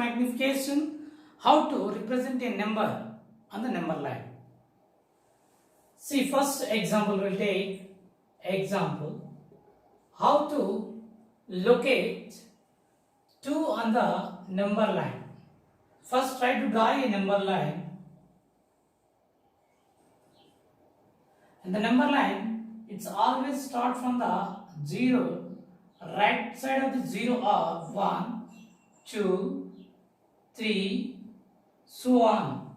magnification, how to represent a number on the number line. See, first example we'll take example how to locate 2 on the number line. First try to draw a number line, and the number line, it's always start from the 0. Right side of the 0 are 1, 2, 3, so on.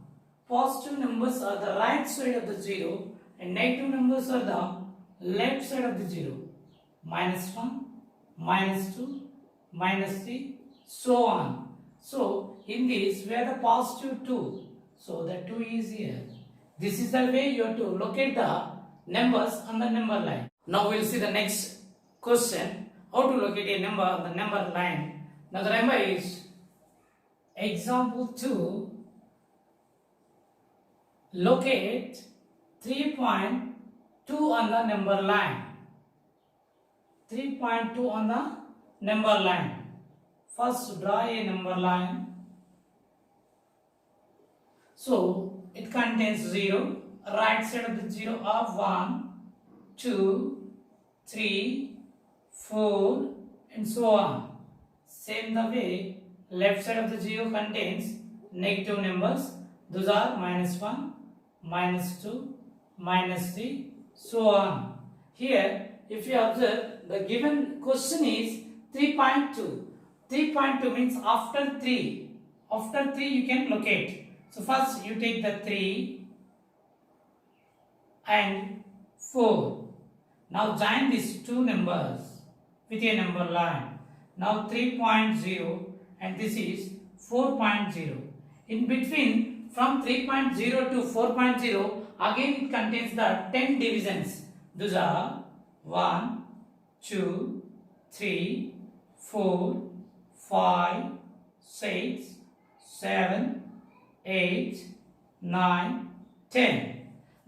Positive numbers are the right side of the 0 and negative numbers are the left side of the 0. -1, -2, -3, so on. So in this we have the positive 2. So the 2 is here. This is the way you have to locate the numbers on the number line. Now we will see the next question. How to locate a number on the number line. Now the number is example 2. Locate 3.2 on the number line. 3.2 on the number line. First draw a number line. So it contains 0. Right side of the 0 are 1, 2, 3, 4 and so on. Same the way left side of the 0 contains negative numbers. Those are -1, -2, -3, so on. Here if you observe, the given question is 3.2. 3.2 means after 3. After 3 you can locate. So first you take the 3 and 4. Now join these two numbers with a number line. Now 3.0 and this is 4.0. In between from 3.0 to 4.0 again it contains the 10 divisions. Those are 1, 2, 3, 4, 5, 6, 7, 8, 9, 10.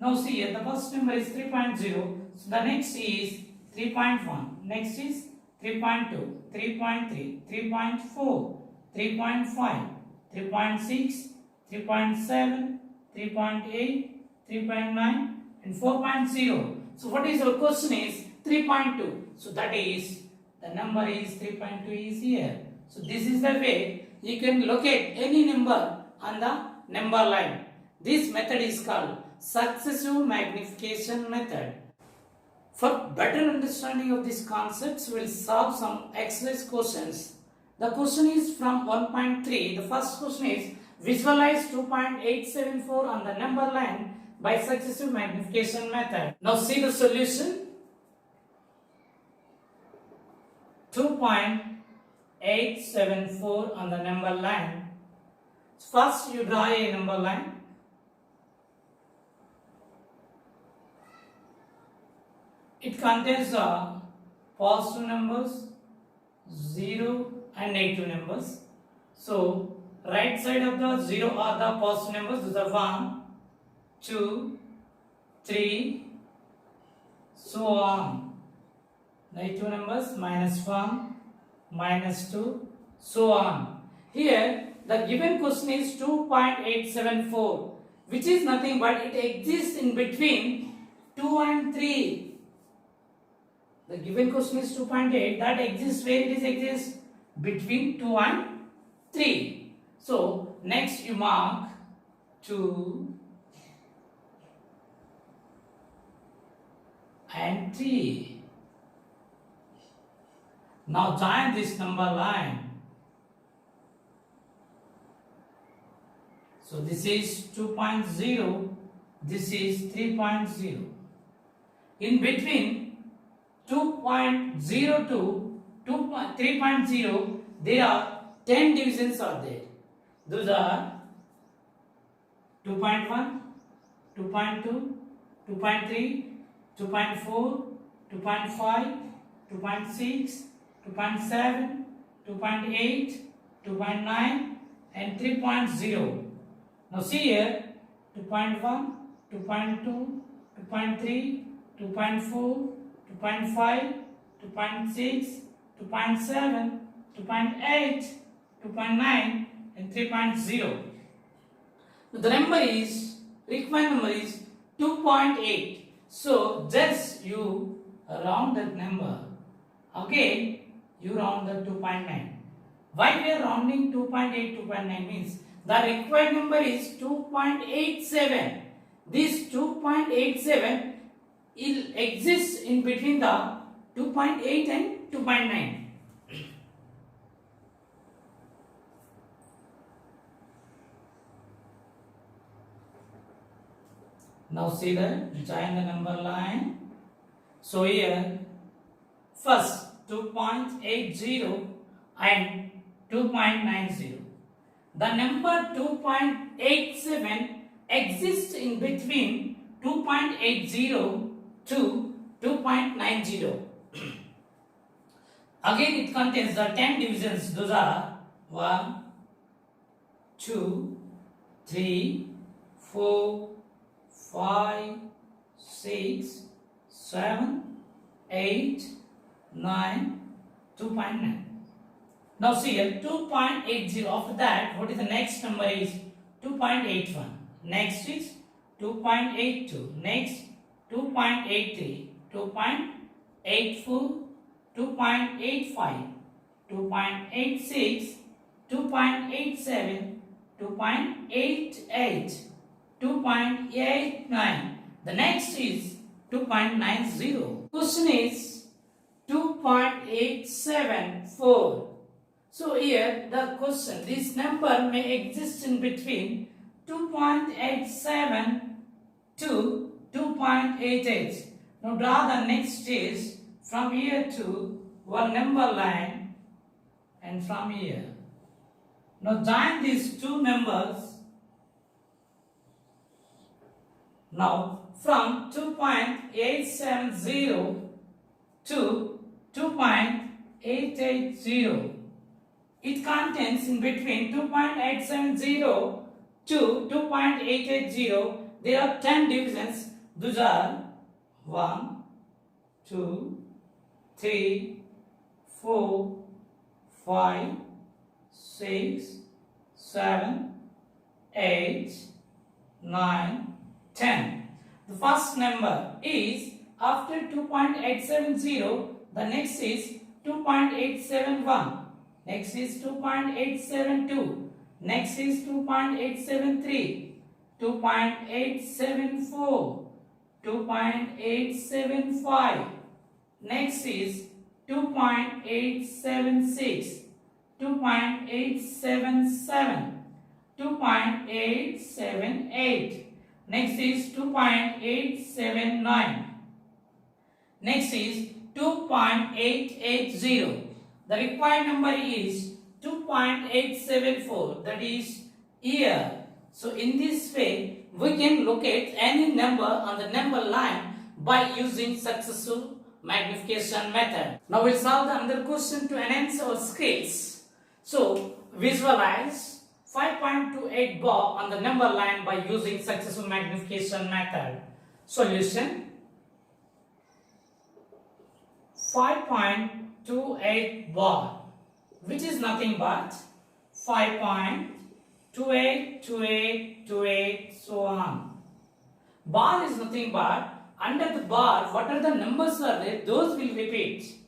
Now see here the first number is 3.0. So the next is 3.1. Next is 3.2, 3.3, 3.4, 3.5, 3.6, 3.7, 3.8, 3.9 and 4.0. So what is our question is 3.2. So that is the number is 3.2 is here. So this is the way you can locate any number on the number line. This method is called successive magnification method. For better understanding of these concepts, we will solve some exercise questions. The question is from 1.3. The first question is visualize 2.874 on the number line by successive magnification method. Now see the solution. 2.874 on the number line. First you draw a number line. It contains positive numbers, 0 and negative numbers. So right side of the 0 are the positive numbers. Those are 1, 2, 3, so on. Negative numbers -1, -2, so on. Here the given question is 2.874, which is nothing but it exists in between 2 and 3. The given question is 2.8, that exists where it exists between 2 and 3. So next you mark 2 and 3. Now join this number line. So this is 2.0, this is 3.0. In between 2.0 to 3.0 there are 10 divisions are there. Those are 2.1, 2.2, 2.3, 2.4, 2.5, 2.6, 2.7, 2.8, 2.9 and 3.0. Now see here 2.1, 2.2, 2.3, 2.4, 2.5, 2.6, 2.7, 2.8, 2.9 and 3.0. The number is, required number is 2.8. So just you round that number. Again, you round the 2.9. Why we are rounding 2.8, 2.9 means the required number is 2.87. This 2.87 exists in between the 2.8 and 2.9. Now see that, join the number line. So here, first 2.80 and 2.90. The number 2.87 exists in between 2.80 to 2.90. Again it contains the 10 divisions. Those are 1, 2, 3, 4, 5, 6, 7, 8, 9, 2.9. Now see here 2.80. After that, what is the next number is 2.81. Next is 2.82. Next 2.83, 2.84, 2.85, 2.86, 2.87, 2.88, 2.89. The next is 2.90. Question is 2.874. So here the question, this number may exist in between 2.87 to 2.88. Now draw the next stage from here to one number line and from here. Now join these two numbers. Now from 2.870 to 2.880. It contains in between 2.870 to 2.880. There are 10 divisions. Those are 1, 2, 3, 4, 5, 6, 7, 8, 9, 10. The first number is after 2.870. The next is 2.871. Next is 2.872. Next is 2.873. 2.874. 2.875. Next is 2.876. 2.877. 2.878. Next is 2.879. Next is 2.880. The required number is 2.874, that is here. So in this way, we can locate any number on the number line by using successive magnification method. Now we'll solve the another question to enhance our skills. So visualize 5.28 bar on the number line by using successive magnification method. Solution: 5.28 bar, which is nothing but 5.282828 so on. Bar is nothing but under the bar what are the numbers are there, those will repeat.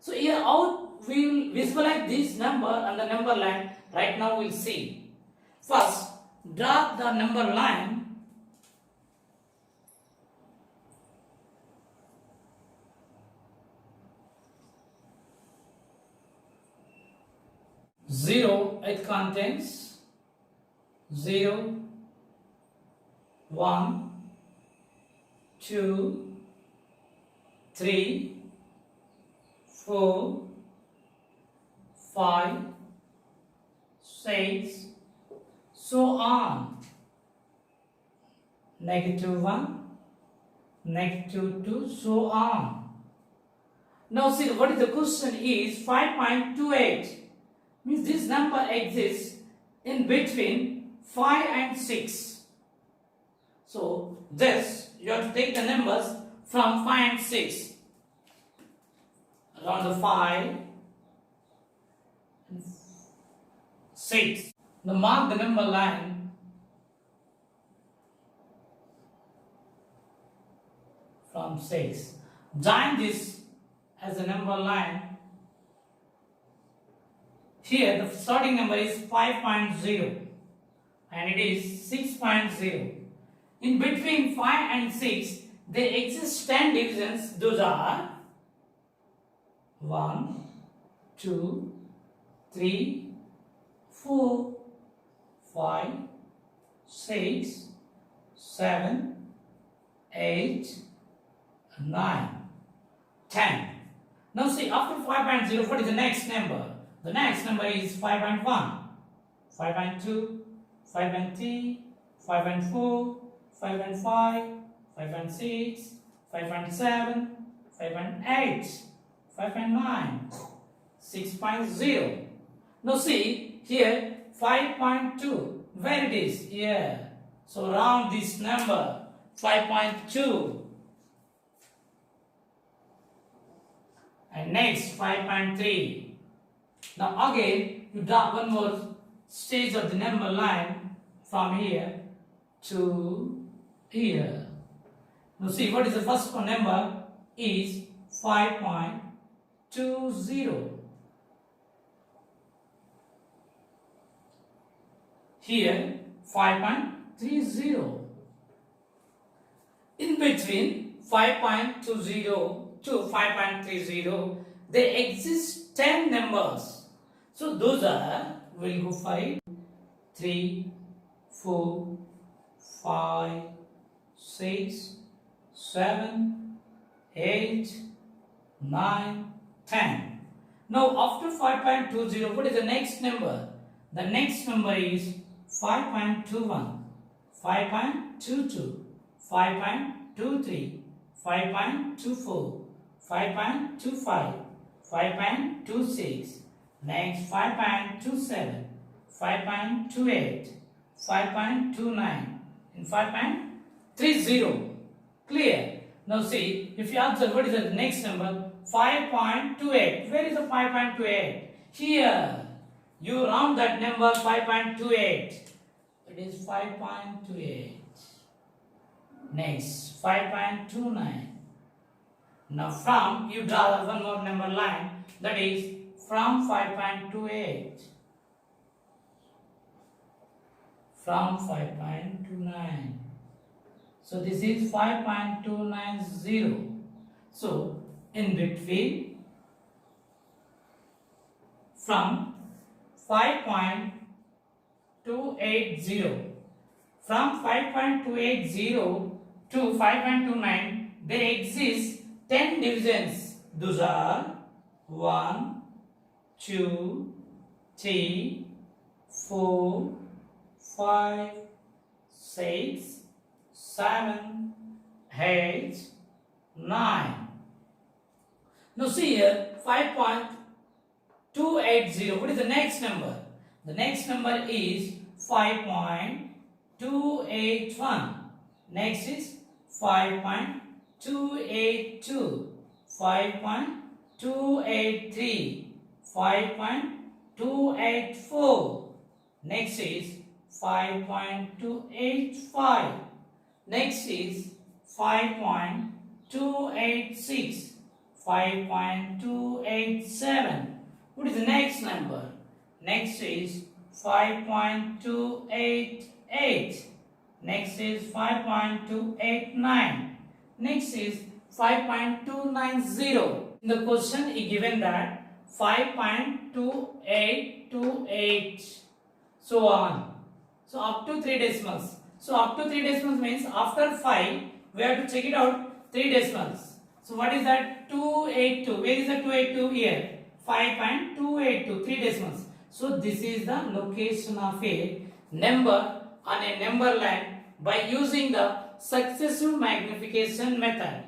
So here how we will visualize this number on the number line. Right now we'll see. First draw the number line. Zero, it contains 0, 1, 2, 3, 4, 5, 6, so on. -1, -2, so on. Now see what is the question is 5.28. Means this number exists in between 5 and 6. So this you have to take the numbers from 5 and 6. Around the 5 and 6. Now mark the number line from 6. Join this as a number line. Here the starting number is 5.0 and it is 6.0. In between 5 and 6 there exist 10 divisions. Those are 1, 2, 3, 4, 5, 6, 7, 8, 9, 10. Now see, after 5.0, what is the next number? The next number is 5.1, 5.2, 5.3, 5.4, 5.5, 5.6, 5.7, 5.8, 5.9, 6.0. Now see, here 5.2, where it is? Here. So round this number, 5.2. And next 5.3. Now again you draw one more stage of the number line from here to here. Now see, what is the first number is 5.20. Here 5.30. In between 5.20 to 5.30 there exist 10 numbers. So those are, we'll go 5, 3, 4, 5, 6, 7, 8, 9, 10. Now after 5.20, what is the next number? The next number is 5.21, 5.22, 5.23, 5.24, 5.25, 5.26, next 5.27, 5.28, 5.29 and 5.30. Clear? Now see, if you observe what is the next number? 5.28. Where is the 5.28? Here. You round that number 5.28. It is 5.28. Next 5.29. Now from, you draw one more number line, that is from 5.28. From 5.29. So this is 5.290. So in between, from 5.280, from 5.280 to 5.29 there exist 10 divisions. Those are 1, 2, 3, 4, 5, 6, 7, 8, 9. Now see here 5.280. What is the next number? The next number is 5.281. Next is 5.282, 5.283, 5.284. Next is 5.285. Next is 5.286, 5.287. What is the next number? Next is 5.288. Next is 5.289. Next is 5.290. In the question is given that 5.2828. So on. So up to 3 decimals. So up to 3 decimals means after 5 we have to check it out 3 decimals. So what is that? 282. Where is the 282? Here. 5.282, 3 decimals. So this is the location of a number on a number line by using the successive magnification method.